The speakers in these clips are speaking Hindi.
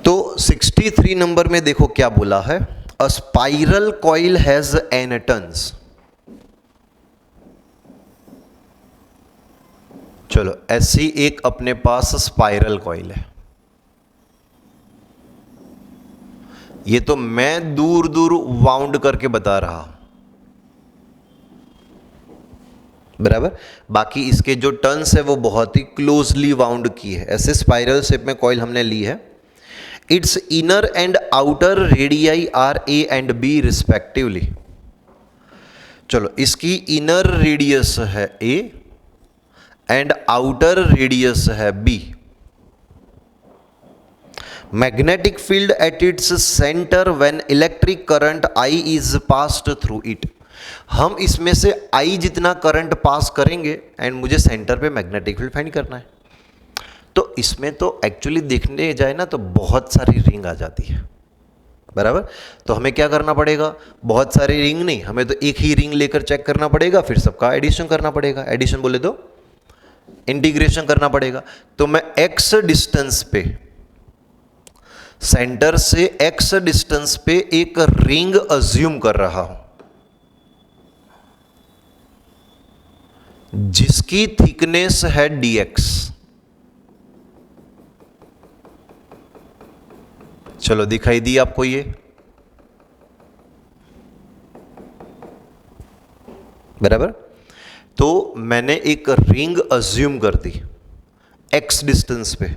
तो 63 नंबर में देखो क्या बोला है, अ spiral coil has an turns. चलो ऐसी एक अपने पास स्पाइरल कॉइल है, ये तो मैं दूर दूर वाउंड करके बता रहा हूं, बराबर। बाकी इसके जो टर्न्स है वो बहुत ही क्लोजली वाउंड की है, ऐसे स्पाइरल शेप में कॉइल हमने ली है। Its inner and outer radii are A and B respectively. चलो इसकी इनर रेडियस है ए एंड आउटर रेडियस है B. Magnetic field at its centre when electric current I is passed through it. हम इसमें से आई जितना करंट पास करेंगे एंड मुझे सेंटर पे मैग्नेटिक फील्ड फाइंड करना है। तो इसमें तो एक्चुअली देखने जाए ना तो बहुत सारी रिंग आ जाती है, बराबर। तो हमें क्या करना पड़ेगा, बहुत सारी रिंग नहीं, हमें तो एक ही रिंग लेकर चेक करना पड़ेगा, फिर सबका एडिशन करना पड़ेगा। एडिशन बोले तो इंटीग्रेशन करना पड़ेगा। तो मैं एक्स डिस्टेंस पे, सेंटर से एक्स डिस्टेंस पे एक रिंग अज्यूम कर रहा हूं जिसकी थिकनेस है dx। चलो दिखाई दी आपको ये, बराबर। तो मैंने एक रिंग अज्यूम कर दी x डिस्टेंस पे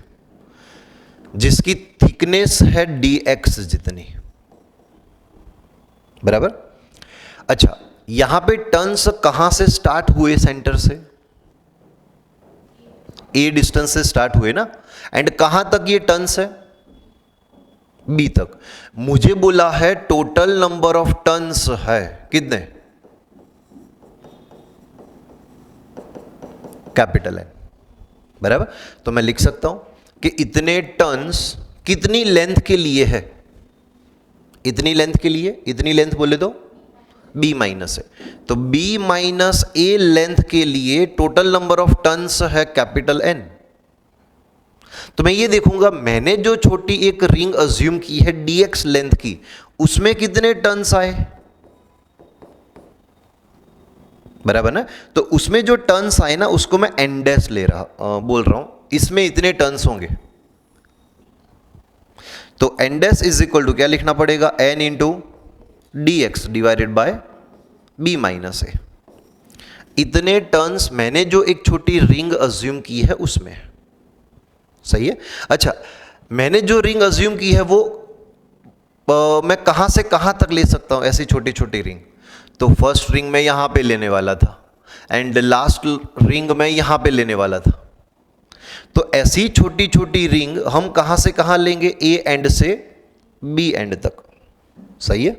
जिसकी थिकनेस है dx जितनी, बराबर। अच्छा यहां पे टर्न्स कहां से स्टार्ट हुए, सेंटर से a डिस्टेंस से स्टार्ट हुए ना, एंड कहां तक ये टर्न्स है, b तक। मुझे बोला है टोटल नंबर ऑफ टर्न्स है कितने, कैपिटल N, बराबर। तो मैं लिख सकता हूं कि इतने टर्न्स कितनी लेंथ के लिए है, इतनी लेंथ के लिए, इतनी लेंथ बोले तो b माइनस है, तो b माइनस ए लेंथ के लिए टोटल नंबर ऑफ टर्न्स है कैपिटल N। तो मैं ये देखूंगा मैंने जो छोटी एक रिंग अज्यूम की है dx लेंथ की, उसमें कितने टर्न्स आए, बराबर ना। तो उसमें जो टर्न्स आए ना उसको मैं n डैश बोल रहा हूं, इसमें इतने टर्न्स होंगे। तो n dash is equal to क्या लिखना पड़ेगा, n into dx divided by b minus a. इतने टर्न्स मैंने जो एक छोटी रिंग अज्यूम की है उसमें, सही है। अच्छा मैंने जो रिंग अज्यूम की है वो मैं कहां से कहां तक ले सकता हूं, ऐसी छोटी छोटी रिंग। तो फर्स्ट रिंग मैं यहां पे लेने वाला था एंड लास्ट रिंग मैं यहां पे लेने वाला था। तो ऐसी छोटी छोटी रिंग हम कहां से कहां लेंगे, ए एंड से बी एंड तक, सही है।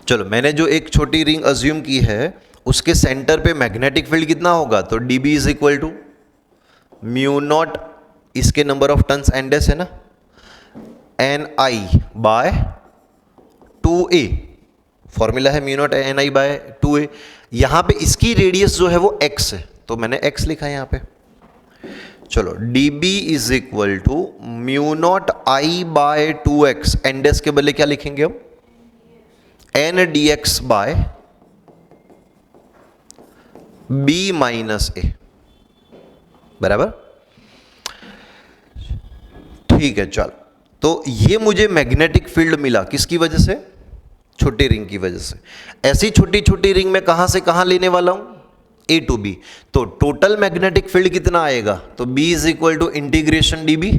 चलो मैंने जो एक छोटी रिंग अज्यूम की है उसके सेंटर पे मैग्नेटिक फील्ड कितना होगा, तो dB is equal to mu naught, इसके number of turns N dash है ना, ni बाय 2a, फॉर्मूला है mu naught ni by 2a। यहां पे इसकी रेडियस जो है वो x है, तो मैंने x लिखा है यहां पे। चलो dB is equal to mu naught i by 2x, N dash के बदले क्या लिखेंगे हम, n dx by b minus a, बराबर। ठीक है चल, तो ये मुझे मैग्नेटिक फील्ड मिला किसकी वजह से, छोटी रिंग की वजह से। ऐसी छोटी छोटी रिंग में कहां से कहां लेने वाला हूं, ए टू बी। तो टोटल मैग्नेटिक फील्ड कितना आएगा, तो b is equal to integration dB,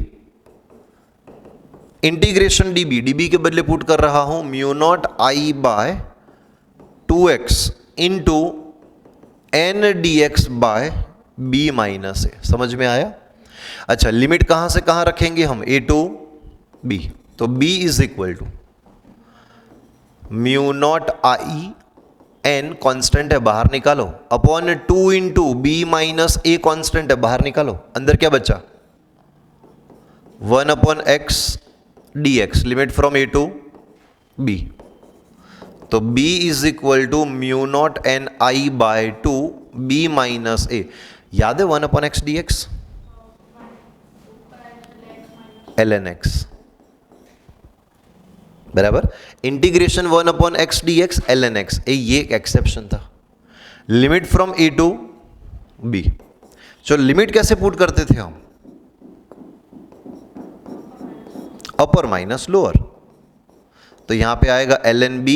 integration dB के बदले पुट कर रहा हूं mu naught i by 2x into n dx by b minus a. समझ में आया। अच्छा लिमिट कहां से कहां रखेंगे हम, a टू b। तो b is equal to mu naught i, n constant है बाहर निकालो, upon 2 into B minus a constant है बाहर निकालो, अंदर क्या बचा 1 upon x dx, limit from a to b। तो b is equal to mu naught N I by 2 b minus a. याद है 1 upon x dx ln x, बराबर। Integration 1/x dx ln x, ये एक एक्सेप्शन था। Limit from a to b, चलो लिमिट कैसे पुट करते थे हम, अपर माइनस लोअर, तो यहां पे आएगा ln b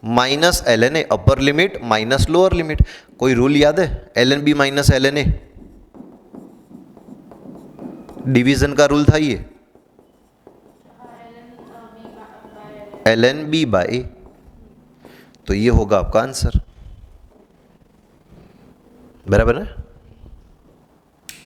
minus ln a, upper limit minus lower limit. कोई रूल याद है, ln b minus ln a, division का रूल था ये, ln b बाय a, तो ये होगा आपका आंसर, बराबर है।